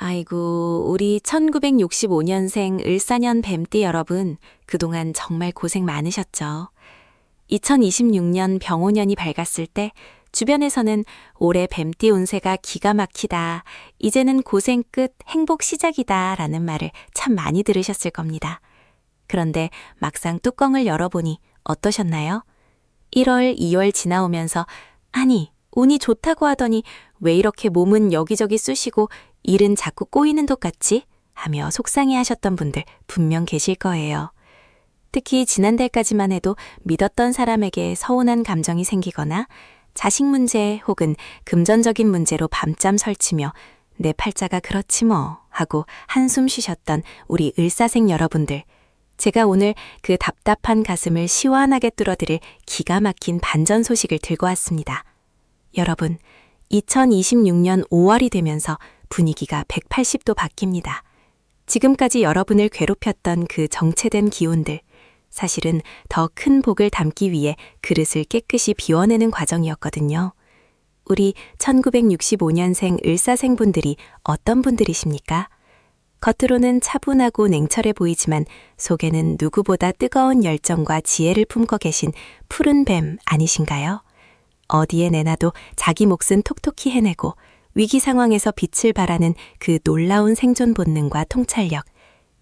아이고, 우리 1965년생 을사년 뱀띠 여러분, 그동안 정말 고생 많으셨죠. 2026년 병오년이 밝았을 때 주변에서는 올해 뱀띠 운세가 기가 막히다, 이제는 고생 끝, 행복 시작이다 라는 말을 참 많이 들으셨을 겁니다. 그런데 막상 뚜껑을 열어보니 어떠셨나요? 1월, 2월 지나오면서 아니, 운이 좋다고 하더니 왜 이렇게 몸은 여기저기 쑤시고 일은 자꾸 꼬이는 것 같지? 하며 속상해하셨던 분들 분명 계실 거예요. 특히 지난달까지만 해도 믿었던 사람에게 서운한 감정이 생기거나 자식 문제 혹은 금전적인 문제로 밤잠 설치며 내 팔자가 그렇지 뭐 하고 한숨 쉬셨던 우리 을사생 여러분들, 제가 오늘 그 답답한 가슴을 시원하게 뚫어드릴 기가 막힌 반전 소식을 들고 왔습니다. 여러분, 2026년 5월이 되면서 분위기가 180도 바뀝니다. 지금까지 여러분을 괴롭혔던 그 정체된 기운들, 사실은 더 큰 복을 담기 위해 그릇을 깨끗이 비워내는 과정이었거든요. 우리 1965년생 을사생 분들이 어떤 분들이십니까? 겉으로는 차분하고 냉철해 보이지만 속에는 누구보다 뜨거운 열정과 지혜를 품고 계신 푸른 뱀 아니신가요? 어디에 내놔도 자기 몫은 톡톡히 해내고 위기 상황에서 빛을 발하는 그 놀라운 생존 본능과 통찰력,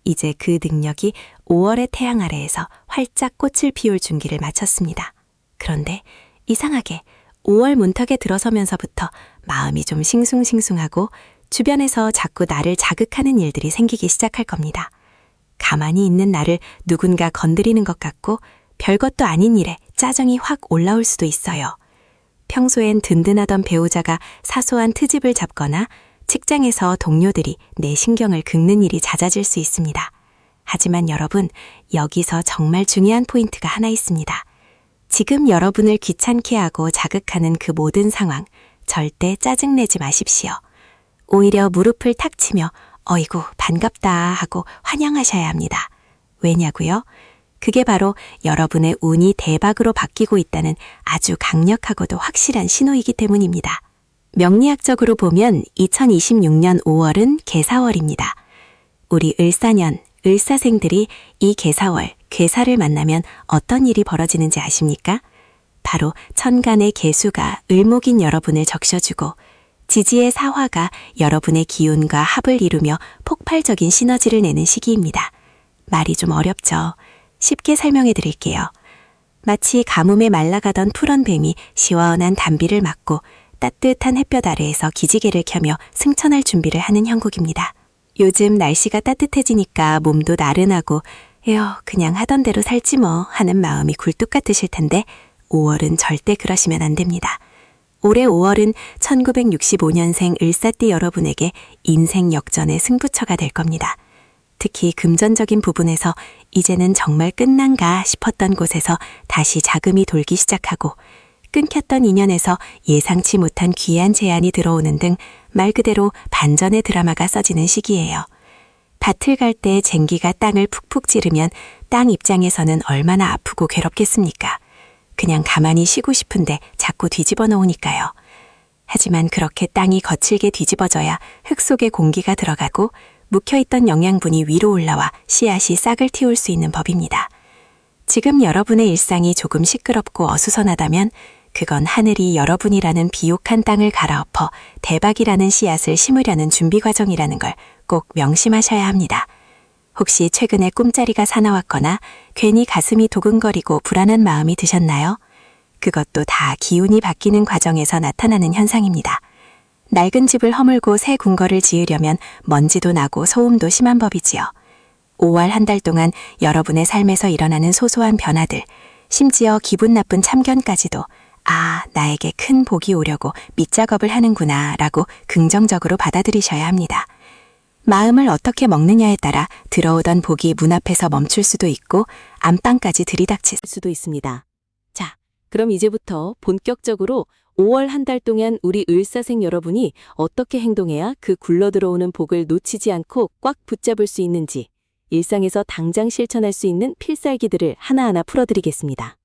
이제 그 능력이 5월의 태양 아래에서 활짝 꽃을 피울 준기를 마쳤습니다. 그런데 이상하게 5월 문턱에 들어서면서부터 마음이 좀 싱숭싱숭하고 주변에서 자꾸 나를 자극하는 일들이 생기기 시작할 겁니다. 가만히 있는 나를 누군가 건드리는 것 같고 별것도 아닌 일에 짜증이 확 올라올 수도 있어요. 평소엔 든든하던 배우자가 사소한 트집을 잡거나 직장에서 동료들이 내 신경을 긁는 일이 잦아질 수 있습니다. 하지만 여러분, 여기서 정말 중요한 포인트가 하나 있습니다. 지금 여러분을 귀찮게 하고 자극하는 그 모든 상황, 절대 짜증내지 마십시오. 오히려 무릎을 탁 치며 어이구 반갑다 하고 환영하셔야 합니다. 왜냐고요? 그게 바로 여러분의 운이 대박으로 바뀌고 있다는 아주 강력하고도 확실한 신호이기 때문입니다. 명리학적으로 보면 2026년 5월은 개사월입니다. 우리 을사년, 을사생들이 이 개사월, 괴사를 만나면 어떤 일이 벌어지는지 아십니까? 바로 천간의 개수가 을목인 여러분을 적셔주고 지지의 사화가 여러분의 기운과 합을 이루며 폭발적인 시너지를 내는 시기입니다. 말이 좀 어렵죠? 쉽게 설명해 드릴게요. 마치 가뭄에 말라가던 푸른 뱀이 시원한 단비를 맞고 따뜻한 햇볕 아래에서 기지개를 켜며 승천할 준비를 하는 형국입니다. 요즘 날씨가 따뜻해지니까 몸도 나른하고 에어 그냥 하던 대로 살지 뭐 하는 마음이 굴뚝 같으실 텐데 5월은 절대 그러시면 안 됩니다. 올해 5월은 1965년생 을사띠 여러분에게 인생 역전의 승부처가 될 겁니다. 특히 금전적인 부분에서 이제는 정말 끝난가 싶었던 곳에서 다시 자금이 돌기 시작하고 끊겼던 인연에서 예상치 못한 귀한 제안이 들어오는 등 말 그대로 반전의 드라마가 써지는 시기예요. 밭을 갈 때 쟁기가 땅을 푹푹 찌르면 땅 입장에서는 얼마나 아프고 괴롭겠습니까? 그냥 가만히 쉬고 싶은데 자꾸 뒤집어 놓으니까요. 하지만 그렇게 땅이 거칠게 뒤집어져야 흙 속에 공기가 들어가고 묵혀있던 영양분이 위로 올라와 씨앗이 싹을 틔울 수 있는 법입니다. 지금 여러분의 일상이 조금 시끄럽고 어수선하다면 그건 하늘이 여러분이라는 비옥한 땅을 갈아엎어 대박이라는 씨앗을 심으려는 준비 과정이라는 걸 꼭 명심하셔야 합니다. 혹시 최근에 꿈자리가 사나웠거나 괜히 가슴이 도근거리고 불안한 마음이 드셨나요? 그것도 다 기운이 바뀌는 과정에서 나타나는 현상입니다. 낡은 집을 허물고 새 궁궐을 지으려면 먼지도 나고 소음도 심한 법이지요. 5월 한 달 동안 여러분의 삶에서 일어나는 소소한 변화들, 심지어 기분 나쁜 참견까지도 아, 나에게 큰 복이 오려고 밑작업을 하는구나 라고 긍정적으로 받아들이셔야 합니다. 마음을 어떻게 먹느냐에 따라 들어오던 복이 문 앞에서 멈출 수도 있고 안방까지 들이닥칠 수도 있습니다. 자, 그럼 이제부터 본격적으로 5월 한 달 동안 우리 을사생 여러분이 어떻게 행동해야 그 굴러들어오는 복을 놓치지 않고 꽉 붙잡을 수 있는지 일상에서 당장 실천할 수 있는 필살기들을 하나하나 풀어드리겠습니다.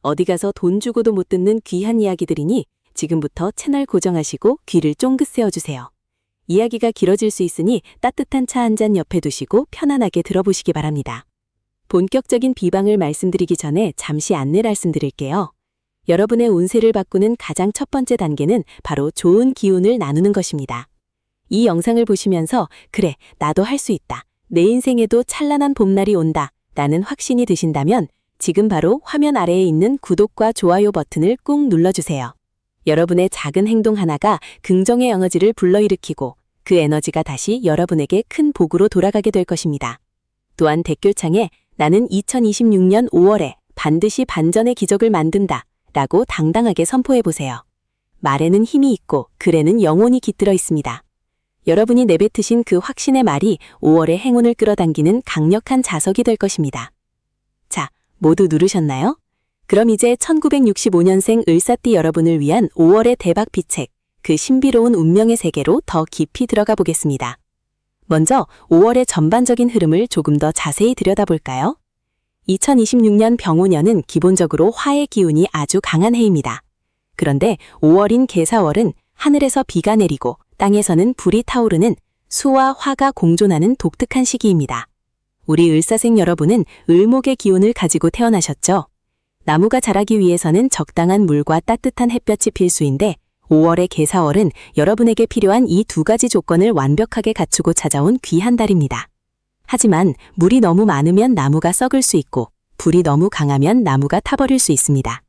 어디 가서 돈 주고도 못 듣는 귀한 이야기들이니 지금부터 채널 고정하시고 귀를 쫑긋 세워주세요. 이야기가 길어질 수 있으니 따뜻한 차 한 잔 옆에 두시고 편안하게 들어보시기 바랍니다. 본격적인 비방을 말씀드리기 전에 잠시 안내 말씀드릴게요. 여러분의 운세를 바꾸는 가장 첫 번째 단계는 바로 좋은 기운을 나누는 것입니다. 이 영상을 보시면서 그래, 나도 할 수 있다. 내 인생에도 찬란한 봄날이 온다. 라는 확신이 드신다면 지금 바로 화면 아래에 있는 구독과 좋아요 버튼을 꾹 눌러주세요. 여러분의 작은 행동 하나가 긍정의 에너지를 불러일으키고 그 에너지가 다시 여러분에게 큰 복으로 돌아가게 될 것입니다. 또한 댓글창에 나는 2026년 5월에 반드시 반전의 기적을 만든다 라고 당당하게 선포해보세요. 말에는 힘이 있고 글에는 영혼이 깃들어 있습니다. 여러분이 내뱉으신 그 확신의 말이 5월의 행운을 끌어당기는 강력한 자석이 될 것입니다. 자, 모두 누르셨나요? 그럼 이제 1965년생 을사띠 여러분을 위한 5월의 대박 비책, 그 신비로운 운명의 세계로 더 깊이 들어가 보겠습니다. 먼저 5월의 전반적인 흐름을 조금 더 자세히 들여다볼까요? 2026년 병오년은 기본적으로 화의 기운이 아주 강한 해입니다. 그런데 5월인 개사월은 하늘에서 비가 내리고 땅에서는 불이 타오르는 수와 화가 공존하는 독특한 시기입니다. 우리 을사생 여러분은 을목의 기운을 가지고 태어나셨죠? 나무가 자라기 위해서는 적당한 물과 따뜻한 햇볕이 필수인데 5월의 개사월은 여러분에게 필요한 이 두 가지 조건을 완벽하게 갖추고 찾아온 귀한 달입니다. 하지만 물이 너무 많으면 나무가 썩을 수 있고 불이 너무 강하면 나무가 타버릴 수 있습니다.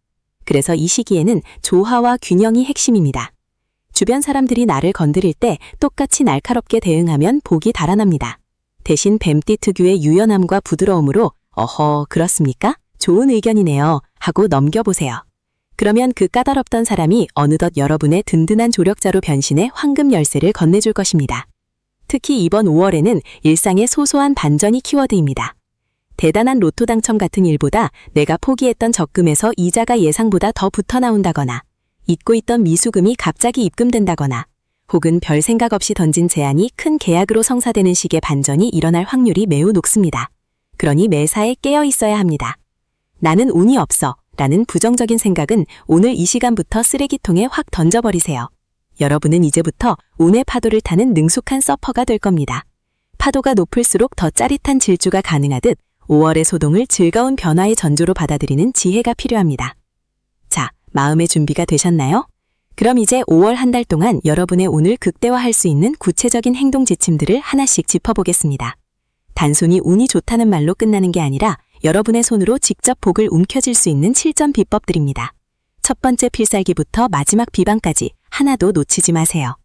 그래서 이 시기에는 조화와 균형이 핵심입니다. 주변 사람들이 나를 건드릴 때 똑같이 날카롭게 대응하면 복이 달아납니다. 대신 뱀띠 특유의 유연함과 부드러움으로 어허, 그렇습니까? 좋은 의견이네요 하고 넘겨보세요. 그러면 그 까다롭던 사람이 어느덧 여러분의 든든한 조력자로 변신해 황금 열쇠를 건네줄 것입니다. 특히 이번 5월에는 일상의 소소한 반전이 키워드입니다. 대단한 로또 당첨 같은 일보다 내가 포기했던 적금에서 이자가 예상보다 더 붙어 나온다거나 잊고 있던 미수금이 갑자기 입금된다거나 혹은 별 생각 없이 던진 제안이 큰 계약으로 성사되는 식의 반전이 일어날 확률이 매우 높습니다. 그러니 매사에 깨어 있어야 합니다. 나는 운이 없어 라는 부정적인 생각은 오늘 이 시간부터 쓰레기통에 확 던져버리세요. 여러분은 이제부터 운의 파도를 타는 능숙한 서퍼가 될 겁니다. 파도가 높을수록 더 짜릿한 질주가 가능하듯 5월의 소동을 즐거운 변화의 전조로 받아들이는 지혜가 필요합니다. 자, 마음의 준비가 되셨나요? 그럼 이제 5월 한 달 동안 여러분의 운을 극대화할 수 있는 구체적인 행동 지침들을 하나씩 짚어보겠습니다. 단순히 운이 좋다는 말로 끝나는 게 아니라 여러분의 손으로 직접 복을 움켜쥘 수 있는 실전 비법들입니다. 첫 번째 필살기부터 마지막 비방까지 하나도 놓치지 마세요.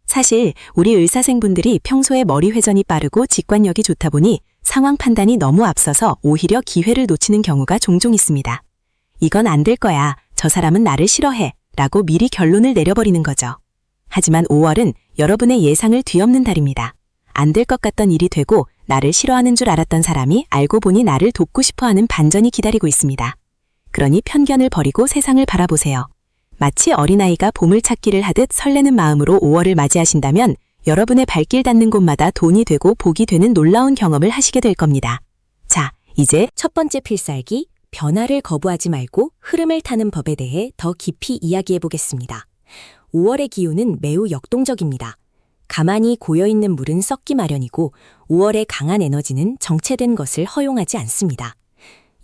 사실 우리 을사생분들이 평소에 머리 회전이 빠르고 직관력이 좋다 보니 상황 판단이 너무 앞서서 오히려 기회를 놓치는 경우가 종종 있습니다. 이건 안 될 거야. 저 사람은 나를 싫어해. 라고 미리 결론을 내려버리는 거죠. 하지만 5월은 여러분의 예상을 뒤엎는 달입니다. 안 될 것 같던 일이 되고 나를 싫어하는 줄 알았던 사람이 알고 보니 나를 돕고 싶어하는 반전이 기다리고 있습니다. 그러니 편견을 버리고 세상을 바라보세요. 마치 어린아이가 보물찾기를 하듯 설레는 마음으로 5월을 맞이하신다면 여러분의 발길 닿는 곳마다 돈이 되고 복이 되는 놀라운 경험을 하시게 될 겁니다. 자, 이제 첫 번째 필살기, 변화를 거부하지 말고 흐름을 타는 법에 대해 더 깊이 이야기해 보겠습니다. 5월의 기운은 매우 역동적입니다. 가만히 고여있는 물은 썩기 마련이고 5월의 강한 에너지는 정체된 것을 허용하지 않습니다.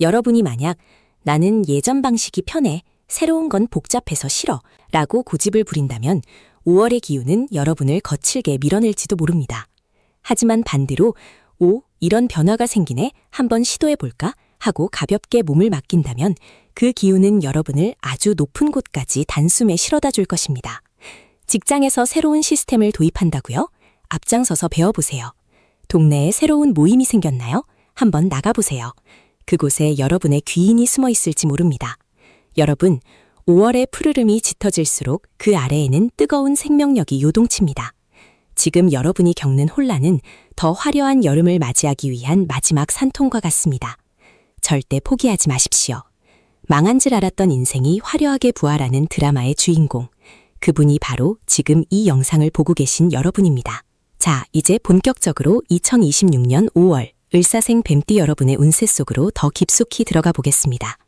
여러분이 만약 나는 예전 방식이 편해, 새로운 건 복잡해서 싫어 라고 고집을 부린다면 5월의 기운은 여러분을 거칠게 밀어낼지도 모릅니다. 하지만 반대로 이런 변화가 생기네, 한번 시도해볼까? 하고 가볍게 몸을 맡긴다면 그 기운은 여러분을 아주 높은 곳까지 단숨에 실어다 줄 것입니다. 직장에서 새로운 시스템을 도입한다고요? 앞장서서 배워보세요. 동네에 새로운 모임이 생겼나요? 한번 나가보세요. 그곳에 여러분의 귀인이 숨어 있을지 모릅니다. 여러분, 5월의 푸르름이 짙어질수록 그 아래에는 뜨거운 생명력이 요동칩니다. 지금 여러분이 겪는 혼란은 더 화려한 여름을 맞이하기 위한 마지막 산통과 같습니다. 절대 포기하지 마십시오. 망한 줄 알았던 인생이 화려하게 부활하는 드라마의 주인공. 그분이 바로 지금 이 영상을 보고 계신 여러분입니다. 자, 이제 본격적으로 2026년 5월 을사생 뱀띠 여러분의 운세 속으로 더 깊숙이 들어가 보겠습니다.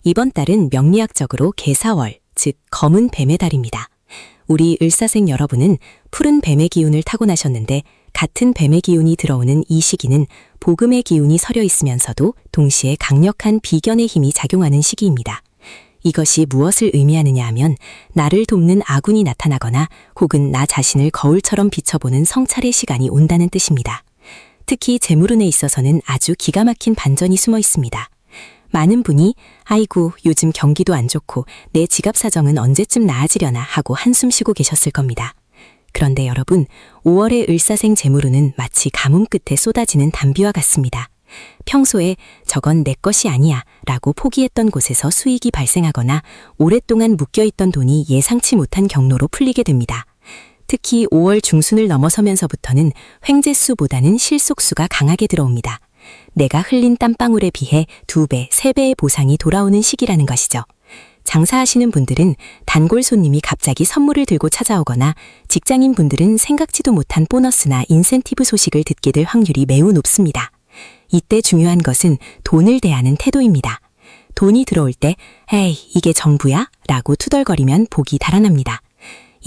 이번 달은 명리학적으로 개사월, 즉 검은 뱀의 달입니다. 우리 을사생 여러분은 푸른 뱀의 기운을 타고나셨는데 같은 뱀의 기운이 들어오는 이 시기는 복음의 기운이 서려 있으면서도 동시에 강력한 비견의 힘이 작용하는 시기입니다. 이것이 무엇을 의미하느냐 하면 나를 돕는 아군이 나타나거나 혹은 나 자신을 거울처럼 비춰보는 성찰의 시간이 온다는 뜻입니다. 특히 재물운에 있어서는 아주 기가 막힌 반전이 숨어 있습니다. 많은 분이 아이고 요즘 경기도 안 좋고 내 지갑 사정은 언제쯤 나아지려나 하고 한숨 쉬고 계셨을 겁니다. 그런데 여러분, 5월의 을사생 재물운은 마치 가뭄 끝에 쏟아지는 단비와 같습니다. 평소에 저건 내 것이 아니야 라고 포기했던 곳에서 수익이 발생하거나 오랫동안 묶여있던 돈이 예상치 못한 경로로 풀리게 됩니다. 특히 5월 중순을 넘어서면서부터는 횡재수보다는 실속수가 강하게 들어옵니다. 내가 흘린 땀방울에 비해 2배, 3배의 보상이 돌아오는 시기라는 것이죠. 장사하시는 분들은 단골 손님이 갑자기 선물을 들고 찾아오거나 직장인 분들은 생각지도 못한 보너스나 인센티브 소식을 듣게 될 확률이 매우 높습니다. 이때 중요한 것은 돈을 대하는 태도입니다. 돈이 들어올 때 에이 이게 전부야? 라고 투덜거리면 복이 달아납니다.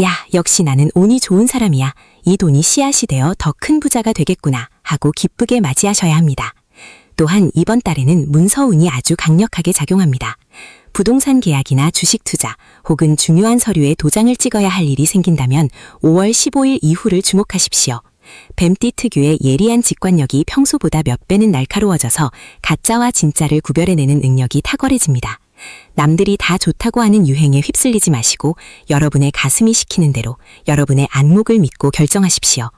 야 역시 나는 운이 좋은 사람이야. 이 돈이 씨앗이 되어 더 큰 부자가 되겠구나 하고 기쁘게 맞이하셔야 합니다. 또한 이번 달에는 문서운이 아주 강력하게 작용합니다. 부동산 계약이나 주식 투자 혹은 중요한 서류에 도장을 찍어야 할 일이 생긴다면 5월 15일 이후를 주목하십시오. 뱀띠 특유의 예리한 직관력이 평소보다 몇 배는 날카로워져서 가짜와 진짜를 구별해내는 능력이 탁월해집니다. 남들이 다 좋다고 하는 유행에 휩쓸리지 마시고 여러분의 가슴이 시키는 대로 여러분의 안목을 믿고 결정하십시오.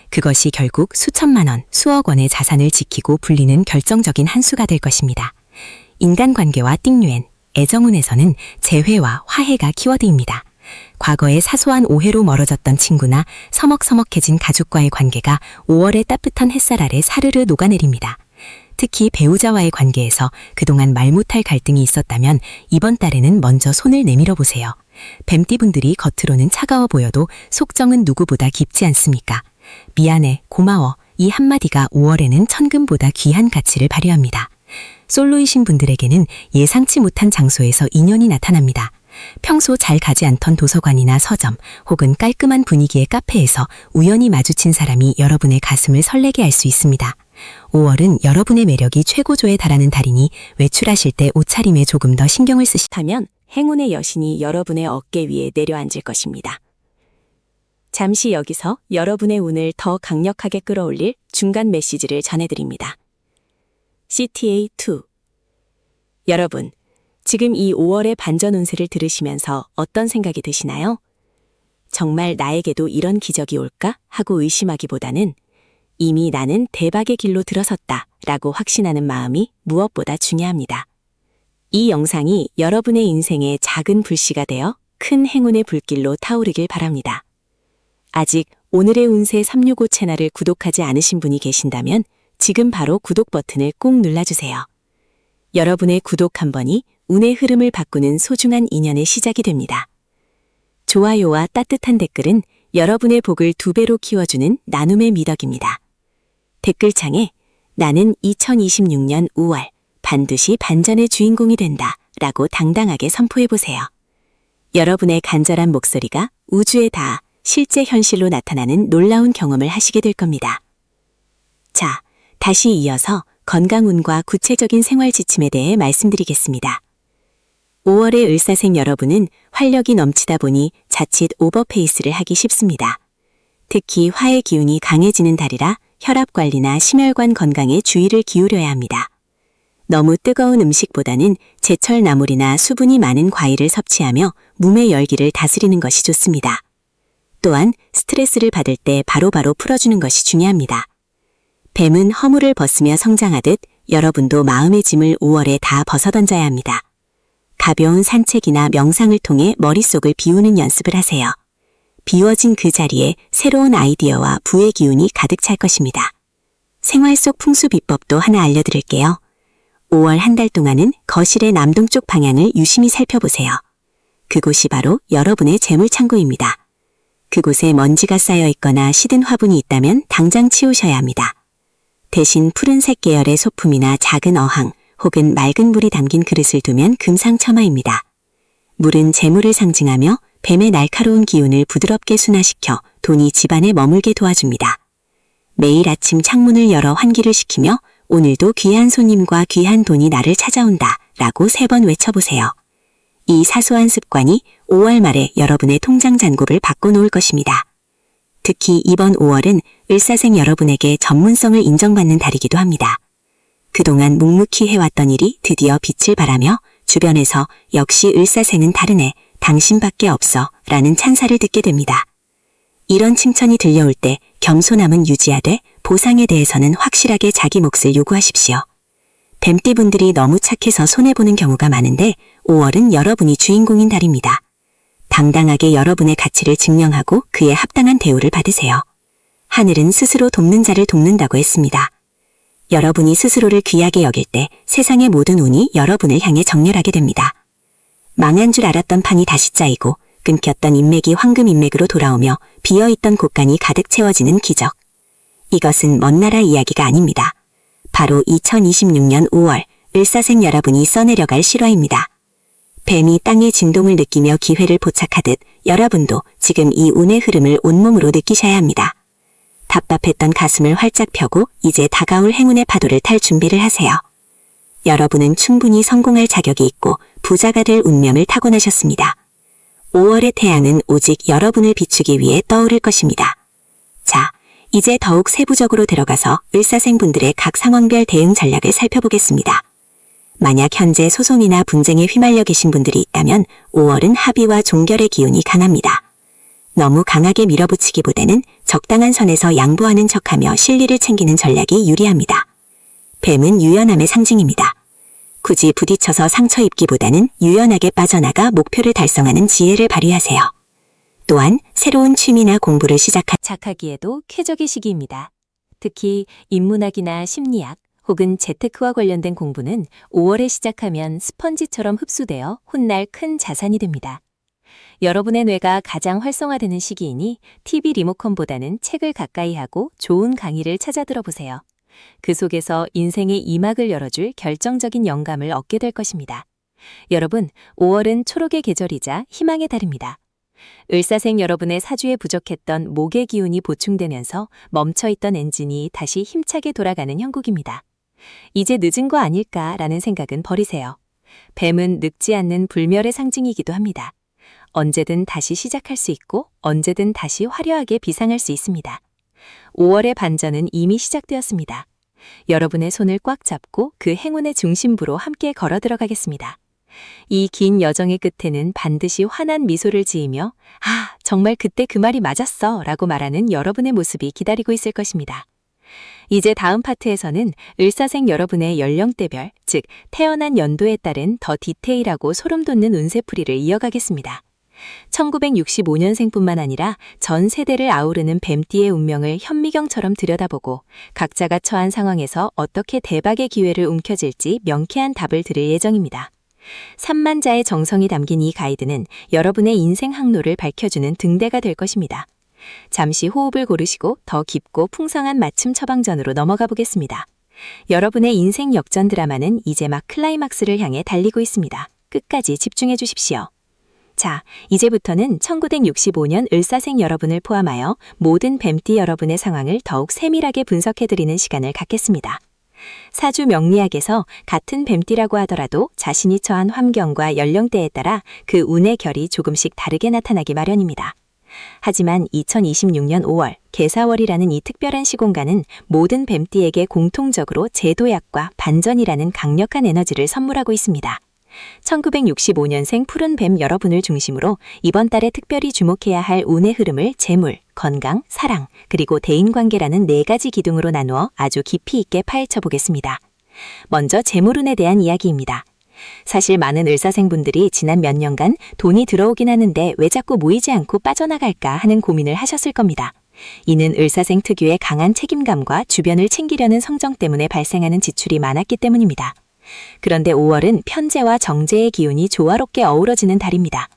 그것이 결국 수천만 원, 수억 원의 자산을 지키고 불리는 결정적인 한 수가 될 것입니다. 인간관계와 띵유엔, 애정운에서는 재회와 화해가 키워드입니다. 과거의 사소한 오해로 멀어졌던 친구나 서먹서먹해진 가족과의 관계가 5월의 따뜻한 햇살 아래 사르르 녹아내립니다. 특히 배우자와의 관계에서 그동안 말 못할 갈등이 있었다면 이번 달에는 먼저 손을 내밀어 보세요. 뱀띠분들이 겉으로는 차가워 보여도 속정은 누구보다 깊지 않습니까? 미안해, 고마워. 이 한마디가 5월에는 천금보다 귀한 가치를 발휘합니다. 솔로이신 분들에게는 예상치 못한 장소에서 인연이 나타납니다. 평소 잘 가지 않던 도서관이나 서점 혹은 깔끔한 분위기의 카페에서 우연히 마주친 사람이 여러분의 가슴을 설레게 할 수 있습니다. 5월은 여러분의 매력이 최고조에 달하는 달이니 외출하실 때 옷차림에 조금 더 신경을 쓰시다면 행운의 여신이 여러분의 어깨 위에 내려앉을 것입니다. 잠시 여기서 여러분의 운을 더 강력하게 끌어올릴 중간 메시지를 전해드립니다. CTA2 여러분, 지금 이 5월의 반전 운세를 들으시면서 어떤 생각이 드시나요? 정말 나에게도 이런 기적이 올까? 하고 의심하기보다는 이미 나는 대박의 길로 들어섰다 라고 확신하는 마음이 무엇보다 중요합니다. 이 영상이 여러분의 인생의 작은 불씨가 되어 큰 행운의 불길로 타오르길 바랍니다. 아직 오늘의 운세 365 채널을 구독하지 않으신 분이 계신다면 지금 바로 구독 버튼을 꼭 눌러주세요. 여러분의 구독 한 번이 운의 흐름을 바꾸는 소중한 인연의 시작이 됩니다. 좋아요와 따뜻한 댓글은 여러분의 복을 2배로 키워주는 나눔의 미덕입니다. 댓글창에 나는 2026년 5월 반드시 반전의 주인공이 된다 라고 당당하게 선포해보세요. 여러분의 간절한 목소리가 우주에 닿아 실제 현실로 나타나는 놀라운 경험을 하시게 될 겁니다. 자, 다시 이어서 건강운과 구체적인 생활 지침에 대해 말씀드리겠습니다. 5월의 을사생 여러분은 활력이 넘치다 보니 자칫 오버페이스를 하기 쉽습니다. 특히 화의 기운이 강해지는 달이라 혈압관리나 심혈관 건강에 주의를 기울여야 합니다. 너무 뜨거운 음식보다는 제철 나물이나 수분이 많은 과일을 섭취하며 몸의 열기를 다스리는 것이 좋습니다. 또한 스트레스를 받을 때 바로바로 풀어주는 것이 중요합니다. 뱀은 허물을 벗으며 성장하듯 여러분도 마음의 짐을 5월에 다 벗어던져야 합니다. 가벼운 산책이나 명상을 통해 머릿속을 비우는 연습을 하세요. 비워진 그 자리에 새로운 아이디어와 부의 기운이 가득 찰 것입니다. 생활 속 풍수 비법도 하나 알려드릴게요. 5월 한 달 동안은 거실의 남동쪽 방향을 유심히 살펴보세요. 그곳이 바로 여러분의 재물창고입니다. 그곳에 먼지가 쌓여 있거나 시든 화분이 있다면 당장 치우셔야 합니다. 대신 푸른색 계열의 소품이나 작은 어항 혹은 맑은 물이 담긴 그릇을 두면 금상첨화입니다. 물은 재물을 상징하며 뱀의 날카로운 기운을 부드럽게 순화시켜 돈이 집안에 머물게 도와줍니다. 매일 아침 창문을 열어 환기를 시키며 오늘도 귀한 손님과 귀한 돈이 나를 찾아온다 라고 3번 외쳐보세요. 이 사소한 습관이 5월 말에 여러분의 통장 잔고를 바꿔놓을 것입니다. 특히 이번 5월은 을사생 여러분에게 전문성을 인정받는 달이기도 합니다. 그동안 묵묵히 해왔던 일이 드디어 빛을 발하며 주변에서 역시 을사생은 다르네, 당신밖에 없어 라는 찬사를 듣게 됩니다. 이런 칭찬이 들려올 때 겸손함은 유지하되 보상에 대해서는 확실하게 자기 몫을 요구하십시오. 뱀띠분들이 너무 착해서 손해보는 경우가 많은데 5월은 여러분이 주인공인 달입니다. 당당하게 여러분의 가치를 증명하고 그에 합당한 대우를 받으세요. 하늘은 스스로 돕는 자를 돕는다고 했습니다. 여러분이 스스로를 귀하게 여길 때 세상의 모든 운이 여러분을 향해 정렬하게 됩니다. 망한 줄 알았던 판이 다시 짜이고 끊겼던 인맥이 황금 인맥으로 돌아오며 비어있던 곳간이 가득 채워지는 기적. 이것은 먼 나라 이야기가 아닙니다. 바로 2026년 5월 을사생 여러분이 써내려갈 실화입니다. 뱀이 땅의 진동을 느끼며 기회를 포착하듯 여러분도 지금 이 운의 흐름을 온몸으로 느끼셔야 합니다. 답답했던 가슴을 활짝 펴고 이제 다가올 행운의 파도를 탈 준비를 하세요. 여러분은 충분히 성공할 자격이 있고 부자가 될 운명을 타고나셨습니다. 5월의 태양은 오직 여러분을 비추기 위해 떠오를 것입니다. 자, 이제 더욱 세부적으로 들어가서 을사생분들의 각 상황별 대응 전략을 살펴보겠습니다. 만약 현재 소송이나 분쟁에 휘말려 계신 분들이 있다면 5월은 합의와 종결의 기운이 강합니다. 너무 강하게 밀어붙이기보다는 적당한 선에서 양보하는 척하며 실리를 챙기는 전략이 유리합니다. 뱀은 유연함의 상징입니다. 굳이 부딪혀서 상처 입기보다는 유연하게 빠져나가 목표를 달성하는 지혜를 발휘하세요. 또한 새로운 취미나 공부를 시작하기에도 쾌적의 시기입니다. 특히 인문학이나 심리학 혹은 재테크와 관련된 공부는 5월에 시작하면 스펀지처럼 흡수되어 훗날 큰 자산이 됩니다. 여러분의 뇌가 가장 활성화되는 시기이니 TV 리모컨보다는 책을 가까이 하고 좋은 강의를 찾아 들어보세요. 그 속에서 인생의 이막을 열어줄 결정적인 영감을 얻게 될 것입니다. 여러분, 5월은 초록의 계절이자 희망의 달입니다. 을사생 여러분의 사주에 부족했던 목의 기운이 보충되면서 멈춰있던 엔진이 다시 힘차게 돌아가는 형국입니다. 이제 늦은 거 아닐까라는 생각은 버리세요. 뱀은 늙지 않는 불멸의 상징이기도 합니다. 언제든 다시 시작할 수 있고 언제든 다시 화려하게 비상할 수 있습니다. 5월의 반전은 이미 시작되었습니다. 여러분의 손을 꽉 잡고 그 행운의 중심부로 함께 걸어 들어가겠습니다. 이 긴 여정의 끝에는 반드시 환한 미소를 지으며 아, 정말 그때 그 말이 맞았어 라고 말하는 여러분의 모습이 기다리고 있을 것입니다. 이제 다음 파트에서는 을사생 여러분의 연령대별, 즉 태어난 연도에 따른 더 디테일하고 소름 돋는 운세풀이를 이어가겠습니다. 1965년생뿐만 아니라 전 세대를 아우르는 뱀띠의 운명을 현미경처럼 들여다보고 각자가 처한 상황에서 어떻게 대박의 기회를 움켜쥘지 명쾌한 답을 들을 예정입니다. 3만자의 정성이 담긴 이 가이드는 여러분의 인생 항로를 밝혀주는 등대가 될 것입니다. 잠시 호흡을 고르시고 더 깊고 풍성한 맞춤 처방전으로 넘어가 보겠습니다. 여러분의 인생 역전 드라마는 이제 막 클라이막스를 향해 달리고 있습니다. 끝까지 집중해 주십시오. 자, 이제부터는 1965년 을사생 여러분을 포함하여 모든 뱀띠 여러분의 상황을 더욱 세밀하게 분석해드리는 시간을 갖겠습니다. 사주 명리학에서 같은 뱀띠라고 하더라도 자신이 처한 환경과 연령대에 따라 그 운의 결이 조금씩 다르게 나타나기 마련입니다. 하지만 2026년 5월 개사월이라는 이 특별한 시공간은 모든 뱀띠에게 공통적으로 제도약과 반전이라는 강력한 에너지를 선물하고 있습니다. 1965년생 푸른 뱀 여러분을 중심으로 이번 달에 특별히 주목해야 할 운의 흐름을 재물, 건강, 사랑, 그리고 대인관계라는 4가지 기둥으로 나누어 아주 깊이 있게 파헤쳐 보겠습니다. 먼저 재물운에 대한 이야기입니다. 사실 많은 을사생분들이 지난 몇 년간 돈이 들어오긴 하는데 왜 자꾸 모이지 않고 빠져나갈까 하는 고민을 하셨을 겁니다. 이는 을사생 특유의 강한 책임감과 주변을 챙기려는 성정 때문에 발생하는 지출이 많았기 때문입니다. 그런데 5월은 편재와 정제의 기운이 조화롭게 어우러지는 달입니다.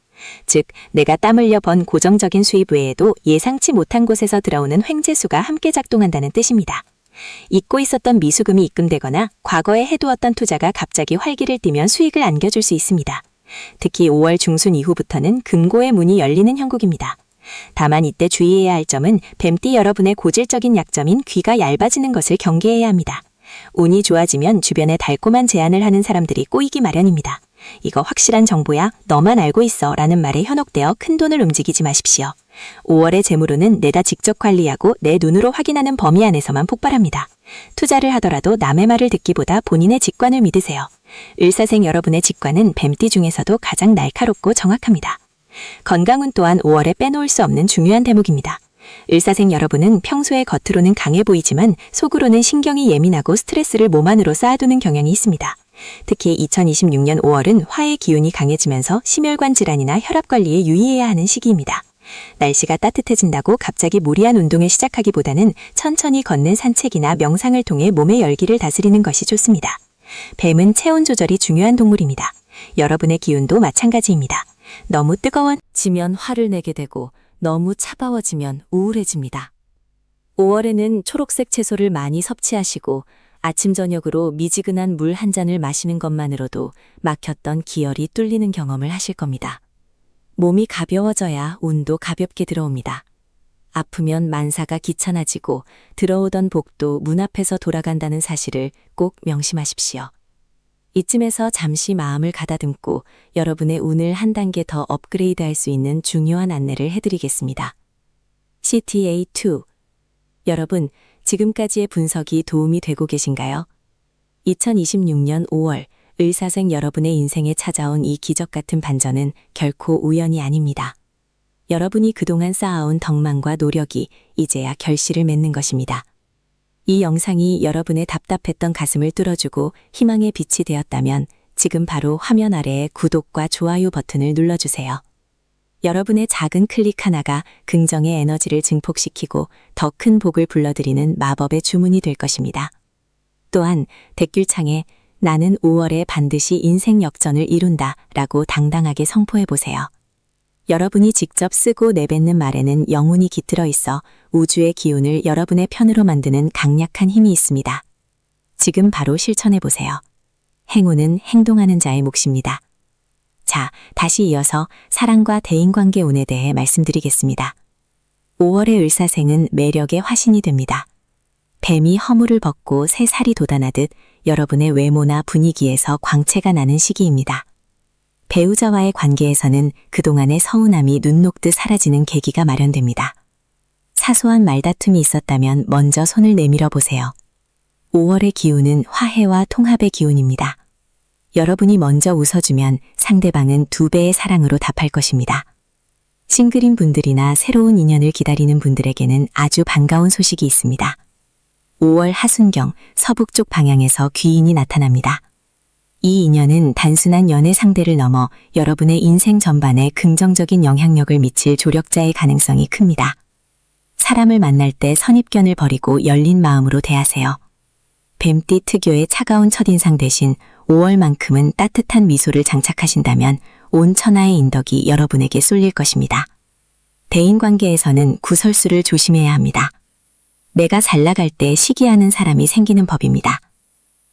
즉, 내가 땀 흘려 번 고정적인 수입 외에도 예상치 못한 곳에서 들어오는 횡재수가 함께 작동한다는 뜻입니다. 잊고 있었던 미수금이 입금되거나 과거에 해두었던 투자가 갑자기 활기를 띠면 수익을 안겨줄 수 있습니다. 특히 5월 중순 이후부터는 금고의 문이 열리는 형국입니다. 다만 이때 주의해야 할 점은 뱀띠 여러분의 고질적인 약점인 귀가 얇아지는 것을 경계해야 합니다. 운이 좋아지면 주변에 달콤한 제안을 하는 사람들이 꼬이기 마련입니다. 이거 확실한 정보야, 너만 알고 있어 라는 말에 현혹되어 큰돈을 움직이지 마십시오. 5월의 재물운은 내가 직접 관리하고 내 눈으로 확인하는 범위 안에서만 폭발합니다. 투자를 하더라도 남의 말을 듣기보다 본인의 직관을 믿으세요. 을사생 여러분의 직관은 뱀띠 중에서도 가장 날카롭고 정확합니다. 건강운 또한 5월에 빼놓을 수 없는 중요한 대목입니다. 을사생 여러분은 평소에 겉으로는 강해 보이지만 속으로는 신경이 예민하고 스트레스를 몸 안으로 쌓아두는 경향이 있습니다. 특히 2026년 5월은 화의 기운이 강해지면서 심혈관 질환이나 혈압 관리에 유의해야 하는 시기입니다. 날씨가 따뜻해진다고 갑자기 무리한 운동을 시작하기보다는 천천히 걷는 산책이나 명상을 통해 몸의 열기를 다스리는 것이 좋습니다. 뱀은 체온 조절이 중요한 동물입니다. 여러분의 기운도 마찬가지입니다. 너무 뜨거워지면 화를 내게 되고 너무 차가워지면 우울해집니다. 5월에는 초록색 채소를 많이 섭취하시고 아침 저녁으로 미지근한 물 한 잔을 마시는 것만으로도 막혔던 기혈이 뚫리는 경험을 하실 겁니다. 몸이 가벼워져야 운도 가볍게 들어옵니다. 아프면 만사가 귀찮아지고 들어오던 복도 문 앞에서 돌아간다는 사실을 꼭 명심하십시오. 이쯤에서 잠시 마음을 가다듬고 여러분의 운을 한 단계 더 업그레이드할 수 있는 중요한 안내를 해드리겠습니다. CTA2. 여러분, 지금까지의 분석이 도움이 되고 계신가요? 2026년 5월 을사생 여러분의 인생에 찾아온 이 기적 같은 반전은 결코 우연이 아닙니다. 여러분이 그동안 쌓아온 덕망과 노력이 이제야 결실을 맺는 것입니다. 이 영상이 여러분의 답답했던 가슴을 뚫어주고 희망의 빛이 되었다면 지금 바로 화면 아래의 구독과 좋아요 버튼을 눌러주세요. 여러분의 작은 클릭 하나가 긍정의 에너지를 증폭시키고 더 큰 복을 불러들이는 마법의 주문이 될 것입니다. 또한 댓글창에 나는 5월에 반드시 인생 역전을 이룬다 라고 당당하게 선포해보세요. 여러분이 직접 쓰고 내뱉는 말에는 영혼이 깃들어 있어 우주의 기운을 여러분의 편으로 만드는 강력한 힘이 있습니다. 지금 바로 실천해보세요. 행운은 행동하는 자의 몫입니다. 자, 다시 이어서 사랑과 대인관계 운에 대해 말씀드리겠습니다. 5월의 을사생은 매력의 화신이 됩니다. 뱀이 허물을 벗고 새 살이 돋아나듯 여러분의 외모나 분위기에서 광채가 나는 시기입니다. 배우자와의 관계에서는 그동안의 서운함이 눈 녹듯 사라지는 계기가 마련됩니다. 사소한 말다툼이 있었다면 먼저 손을 내밀어 보세요. 5월의 기운은 화해와 통합의 기운입니다. 여러분이 먼저 웃어주면 상대방은 2배의 사랑으로 답할 것입니다. 싱글인 분들이나 새로운 인연을 기다리는 분들에게는 아주 반가운 소식이 있습니다. 5월 하순경 서북쪽 방향에서 귀인이 나타납니다. 이 인연은 단순한 연애 상대를 넘어 여러분의 인생 전반에 긍정적인 영향력을 미칠 조력자의 가능성이 큽니다. 사람을 만날 때 선입견을 버리고 열린 마음으로 대하세요. 뱀띠 특유의 차가운 첫인상 대신 5월만큼은 따뜻한 미소를 장착하신다면 온 천하의 인덕이 여러분에게 쏠릴 것입니다. 대인관계에서는 구설수를 조심해야 합니다. 내가 잘 나갈 때 시기하는 사람이 생기는 법입니다.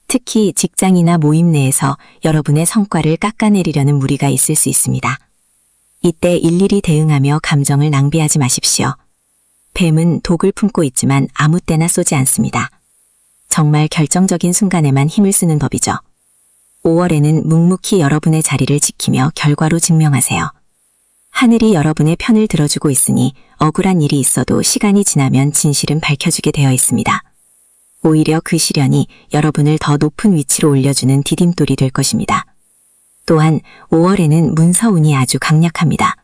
특히 직장이나 모임 내에서 여러분의 성과를 깎아내리려는 무리가 있을 수 있습니다. 이때 일일이 대응하며 감정을 낭비하지 마십시오. 뱀은 독을 품고 있지만 아무 때나 쏘지 않습니다. 정말 결정적인 순간에만 힘을 쓰는 법이죠. 5월에는 묵묵히 여러분의 자리를 지키며 결과로 증명하세요. 하늘이 여러분의 편을 들어주고 있으니 억울한 일이 있어도 시간이 지나면 진실은 밝혀지게 되어 있습니다. 오히려 그 시련이 여러분을 더 높은 위치로 올려주는 디딤돌이 될 것입니다. 또한 5월에는 문서운이 아주 강력합니다.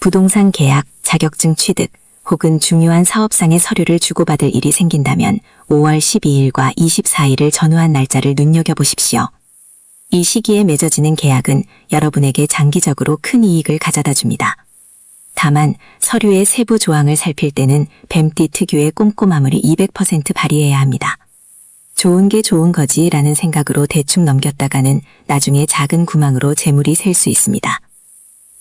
부동산 계약, 자격증 취득, 혹은 중요한 사업상의 서류를 주고받을 일이 생긴다면 5월 12일과 24일을 전후한 날짜를 눈여겨보십시오. 이 시기에 맺어지는 계약은 여러분에게 장기적으로 큰 이익을 가져다 줍니다. 다만 서류의 세부 조항을 살필 때는 뱀띠 특유의 꼼꼼함을 200% 발휘해야 합니다. 좋은 게 좋은 거지라는 생각으로 대충 넘겼다가는 나중에 작은 구멍으로 재물이 셀 수 있습니다.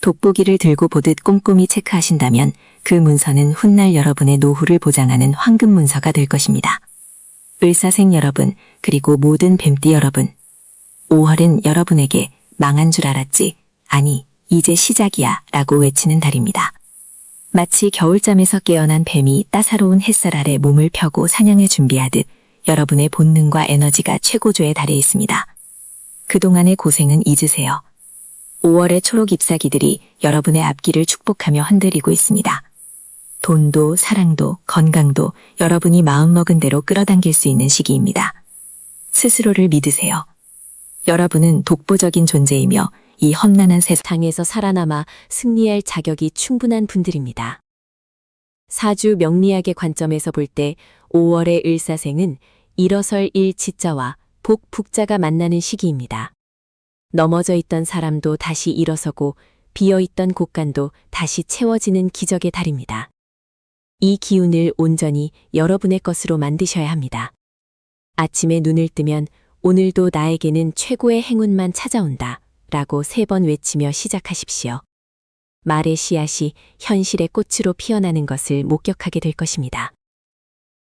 돋보기를 들고 보듯 꼼꼼히 체크하신다면 그 문서는 훗날 여러분의 노후를 보장하는 황금 문서가 될 것입니다. 을사생 여러분, 그리고 모든 뱀띠 여러분, 5월은 여러분에게 망한 줄 알았지? 아니, 이제 시작이야 라고 외치는 달입니다. 마치 겨울잠에서 깨어난 뱀이 따사로운 햇살 아래 몸을 펴고 사냥을 준비하듯 여러분의 본능과 에너지가 최고조에 달해 있습니다. 그동안의 고생은 잊으세요. 5월의 초록 잎사귀들이 여러분의 앞길을 축복하며 흔들리고 있습니다. 돈도 사랑도 건강도 여러분이 마음먹은 대로 끌어당길 수 있는 시기입니다. 스스로를 믿으세요. 여러분은 독보적인 존재이며 이 험난한 세상에서 살아남아 승리할 자격이 충분한 분들입니다. 사주 명리학의 관점에서 볼 때 5월의 을사생은 일어설 일지자와 복북자가 만나는 시기입니다. 넘어져 있던 사람도 다시 일어서고 비어있던 곳간도 다시 채워지는 기적의 달입니다. 이 기운을 온전히 여러분의 것으로 만드셔야 합니다. 아침에 눈을 뜨면 오늘도 나에게는 최고의 행운만 찾아온다 라고 3번 외치며 시작하십시오. 말의 씨앗이 현실의 꽃으로 피어나는 것을 목격하게 될 것입니다.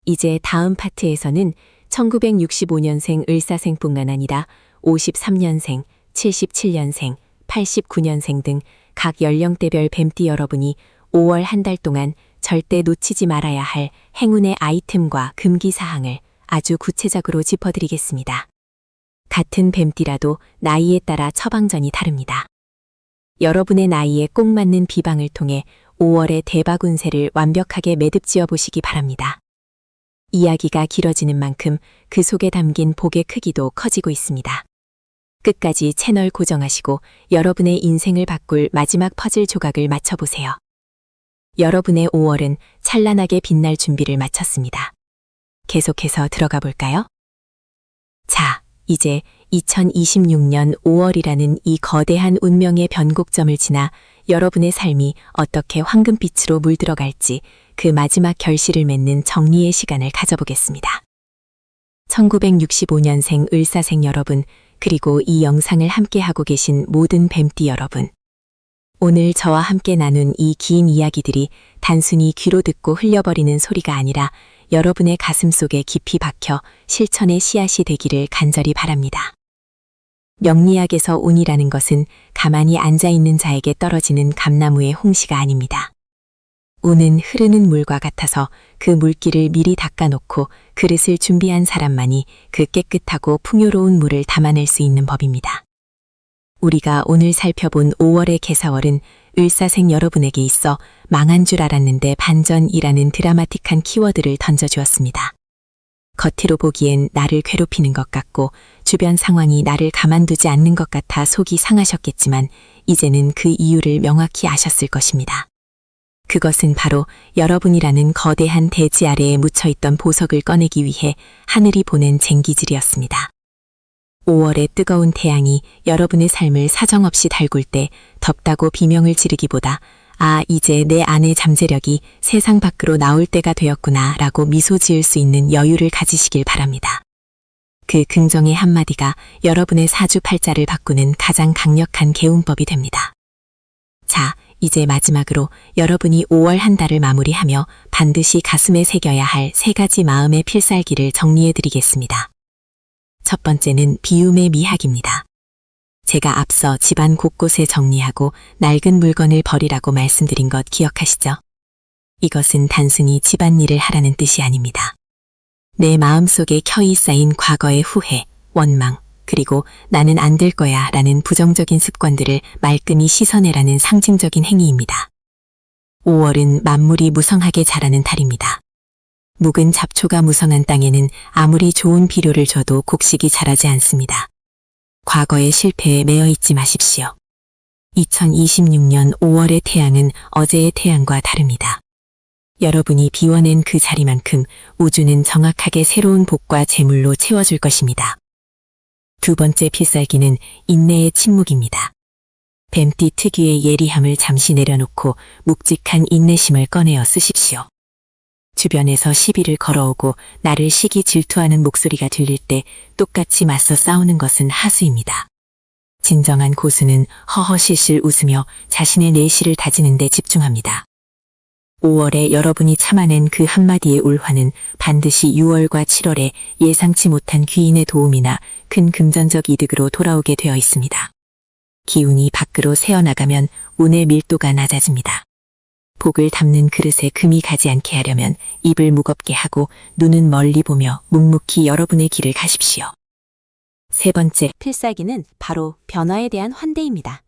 이제 다음 파트에서는 1965년생 을사생뿐만 아니라 53년생, 77년생, 89년생 등 각 연령대별 뱀띠 여러분이 5월 한 달 동안 절대 놓치지 말아야 할 행운의 아이템과 금기사항을 아주 구체적으로 짚어드리겠습니다. 같은 뱀띠라도 나이에 따라 처방전이 다릅니다. 여러분의 나이에 꼭 맞는 비방을 통해 5월의 대박 운세를 완벽하게 매듭지어 보시기 바랍니다. 이야기가 길어지는 만큼 그 속에 담긴 복의 크기도 커지고 있습니다. 끝까지 채널 고정하시고 여러분의 인생을 바꿀 마지막 퍼즐 조각을 맞춰보세요. 여러분의 5월은 찬란하게 빛날 준비를 마쳤습니다. 계속해서 들어가 볼까요? 자, 이제 2026년 5월이라는 이 거대한 운명의 변곡점을 지나 여러분의 삶이 어떻게 황금빛으로 물들어갈지 그 마지막 결실을 맺는 정리의 시간을 가져보겠습니다. 1965년생 을사생 여러분, 그리고 이 영상을 함께하고 계신 모든 뱀띠 여러분. 오늘 저와 함께 나눈 이 긴 이야기들이 단순히 귀로 듣고 흘려버리는 소리가 아니라 여러분의 가슴 속에 깊이 박혀 실천의 씨앗이 되기를 간절히 바랍니다. 명리학에서 운이라는 것은 가만히 앉아있는 자에게 떨어지는 감나무의 홍시가 아닙니다. 운은 흐르는 물과 같아서 그 물기를 미리 닦아놓고 그릇을 준비한 사람만이 그 깨끗하고 풍요로운 물을 담아낼 수 있는 법입니다. 우리가 오늘 살펴본 5월의 개사월은 을사생 여러분에게 있어 망한 줄 알았는데 반전이라는 드라마틱한 키워드를 던져주었습니다. 겉으로 보기엔 나를 괴롭히는 것 같고 주변 상황이 나를 가만두지 않는 것 같아 속이 상하셨겠지만 이제는 그 이유를 명확히 아셨을 것입니다. 그것은 바로 여러분이라는 거대한 대지 아래에 묻혀있던 보석을 꺼내기 위해 하늘이 보낸 쟁기질이었습니다. 5월의 뜨거운 태양이 여러분의 삶을 사정없이 달굴 때 덥다고 비명을 지르기보다 아, 이제 내 안의 잠재력이 세상 밖으로 나올 때가 되었구나 라고 미소 지을 수 있는 여유를 가지시길 바랍니다. 그 긍정의 한마디가 여러분의 사주팔자를 바꾸는 가장 강력한 개운법이 됩니다. 자, 이제 마지막으로 여러분이 5월 한 달을 마무리하며 반드시 가슴에 새겨야 할 3가지 마음의 필살기를 정리해드리겠습니다. 첫 번째는 비움의 미학입니다. 제가 앞서 집안 곳곳에 정리하고 낡은 물건을 버리라고 말씀드린 것 기억하시죠? 이것은 단순히 집안일을 하라는 뜻이 아닙니다. 내 마음속에 켜이 쌓인 과거의 후회, 원망, 그리고 나는 안 될 거야 라는 부정적인 습관들을 말끔히 씻어내라는 상징적인 행위입니다. 5월은 만물이 무성하게 자라는 달입니다. 묵은 잡초가 무성한 땅에는 아무리 좋은 비료를 줘도 곡식이 자라지 않습니다. 과거의 실패에 매여 있지 마십시오. 2026년 5월의 태양은 어제의 태양과 다릅니다. 여러분이 비워낸 그 자리만큼 우주는 정확하게 새로운 복과 재물로 채워줄 것입니다. 두 번째 필살기는 인내의 침묵입니다. 뱀띠 특유의 예리함을 잠시 내려놓고 묵직한 인내심을 꺼내어 쓰십시오. 주변에서 시비를 걸어오고 나를 시기 질투하는 목소리가 들릴 때 똑같이 맞서 싸우는 것은 하수입니다. 진정한 고수는 허허실실 웃으며 자신의 내실을 다지는 데 집중합니다. 5월에 여러분이 참아낸 그 한마디의 울화는 반드시 6월과 7월에 예상치 못한 귀인의 도움이나 큰 금전적 이득으로 돌아오게 되어 있습니다. 기운이 밖으로 새어나가면 운의 밀도가 낮아집니다. 복을 담는 그릇에 금이 가지 않게 하려면 입을 무겁게 하고 눈은 멀리 보며 묵묵히 여러분의 길을 가십시오. 세 번째, 필살기는 바로 변화에 대한 환대입니다.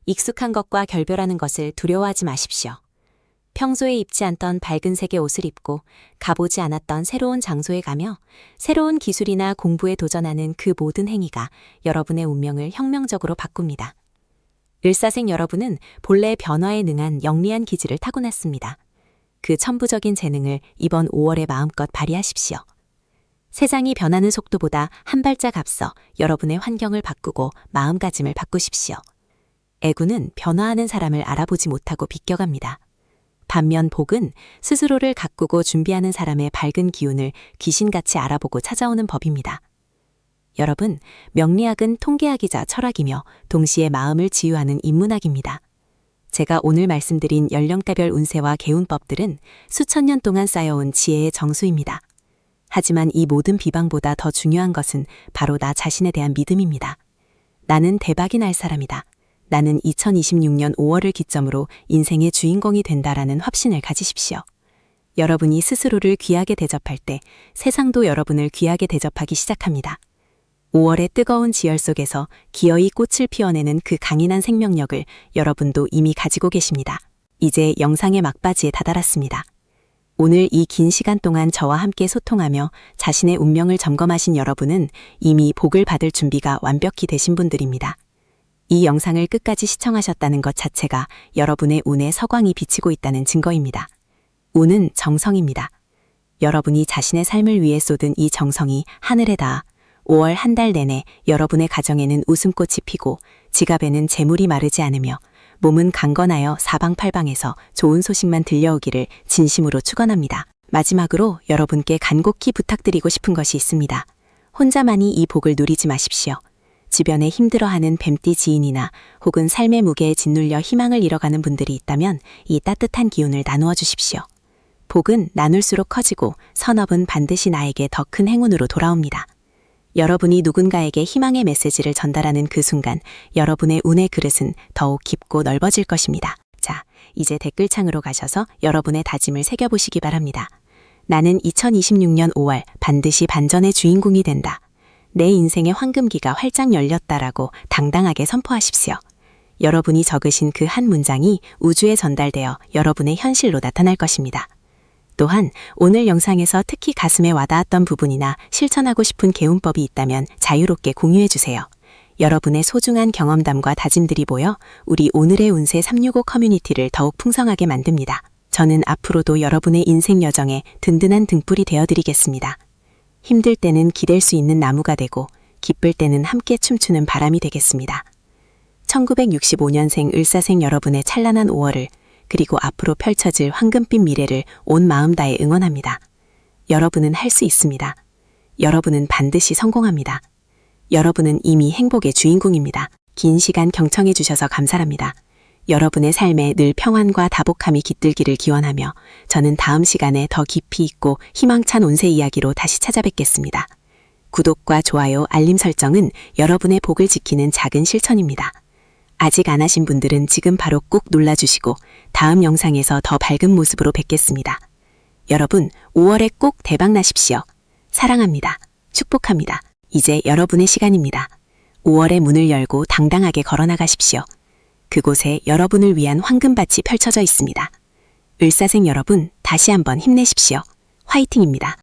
익숙한 것과 결별하는 것을 두려워하지 마십시오. 평소에 입지 않던 밝은 색의 옷을 입고 가보지 않았던 새로운 장소에 가며 새로운 기술이나 공부에 도전하는 그 모든 행위가 여러분의 운명을 혁명적으로 바꿉니다. 을사생 여러분은 본래 변화에 능한 영리한 기질을 타고났습니다. 그 천부적인 재능을 이번 5월에 마음껏 발휘하십시오. 세상이 변하는 속도보다 한 발짝 앞서 여러분의 환경을 바꾸고 마음가짐을 바꾸십시오. 애구는 변화하는 사람을 알아보지 못하고 비껴갑니다. 반면 복은 스스로를 가꾸고 준비하는 사람의 밝은 기운을 귀신같이 알아보고 찾아오는 법입니다. 여러분, 명리학은 통계학이자 철학이며 동시에 마음을 치유하는 인문학입니다. 제가 오늘 말씀드린 연령대별 운세와 개운법들은 수천 년 동안 쌓여온 지혜의 정수입니다. 하지만 이 모든 비방보다 더 중요한 것은 바로 나 자신에 대한 믿음입니다. 나는 대박이 날 사람이다. 나는 2026년 5월을 기점으로 인생의 주인공이 된다라는 확신을 가지십시오. 여러분이 스스로를 귀하게 대접할 때 세상도 여러분을 귀하게 대접하기 시작합니다. 5월의 뜨거운 지열 속에서 기어이 꽃을 피워내는 그 강인한 생명력을 여러분도 이미 가지고 계십니다. 이제 영상의 막바지에 다다랐습니다. 오늘 이 긴 시간 동안 저와 함께 소통하며 자신의 운명을 점검하신 여러분은 이미 복을 받을 준비가 완벽히 되신 분들입니다. 이 영상을 끝까지 시청하셨다는 것 자체가 여러분의 운에 서광이 비치고 있다는 증거입니다. 운은 정성입니다. 여러분이 자신의 삶을 위해 쏟은 이 정성이 하늘에 닿아 5월 한 달 내내 여러분의 가정에는 웃음꽃이 피고 지갑에는 재물이 마르지 않으며 몸은 강건하여 사방팔방에서 좋은 소식만 들려오기를 진심으로 축원합니다. 마지막으로 여러분께 간곡히 부탁드리고 싶은 것이 있습니다. 혼자만이 이 복을 누리지 마십시오. 주변에 힘들어하는 뱀띠 지인이나 혹은 삶의 무게에 짓눌려 희망을 잃어가는 분들이 있다면 이 따뜻한 기운을 나누어 주십시오. 복은 나눌수록 커지고 선업은 반드시 나에게 더 큰 행운으로 돌아옵니다. 여러분이 누군가에게 희망의 메시지를 전달하는 그 순간 여러분의 운의 그릇은 더욱 깊고 넓어질 것입니다. 자, 이제 댓글창으로 가셔서 여러분의 다짐을 새겨보시기 바랍니다. 나는 2026년 5월 반드시 반전의 주인공이 된다. 내 인생의 황금기가 활짝 열렸다라고 당당하게 선포하십시오. 여러분이 적으신 그 한 문장이 우주에 전달되어 여러분의 현실로 나타날 것입니다. 또한 오늘 영상에서 특히 가슴에 와닿았던 부분이나 실천하고 싶은 개운법이 있다면 자유롭게 공유해주세요. 여러분의 소중한 경험담과 다짐들이 모여 우리 오늘의 운세 365 커뮤니티를 더욱 풍성하게 만듭니다. 저는 앞으로도 여러분의 인생 여정에 든든한 등불이 되어드리겠습니다. 힘들 때는 기댈 수 있는 나무가 되고 기쁠 때는 함께 춤추는 바람이 되겠습니다. 1965년생 을사생 여러분의 찬란한 5월을 그리고 앞으로 펼쳐질 황금빛 미래를 온 마음 다해 응원합니다. 여러분은 할 수 있습니다. 여러분은 반드시 성공합니다. 여러분은 이미 행복의 주인공입니다. 긴 시간 경청해 주셔서 감사합니다. 여러분의 삶에 늘 평안과 다복함이 깃들기를 기원하며 저는 다음 시간에 더 깊이 있고 희망찬 운세 이야기로 다시 찾아뵙겠습니다. 구독과 좋아요, 알림 설정은 여러분의 복을 지키는 작은 실천입니다. 아직 안 하신 분들은 지금 바로 꾹 눌러주시고 다음 영상에서 더 밝은 모습으로 뵙겠습니다. 여러분, 5월에 꼭 대박 나십시오. 사랑합니다. 축복합니다. 이제 여러분의 시간입니다. 5월의 문을 열고 당당하게 걸어나가십시오. 그곳에 여러분을 위한 황금밭이 펼쳐져 있습니다. 을사생 여러분, 다시 한번 힘내십시오. 화이팅입니다.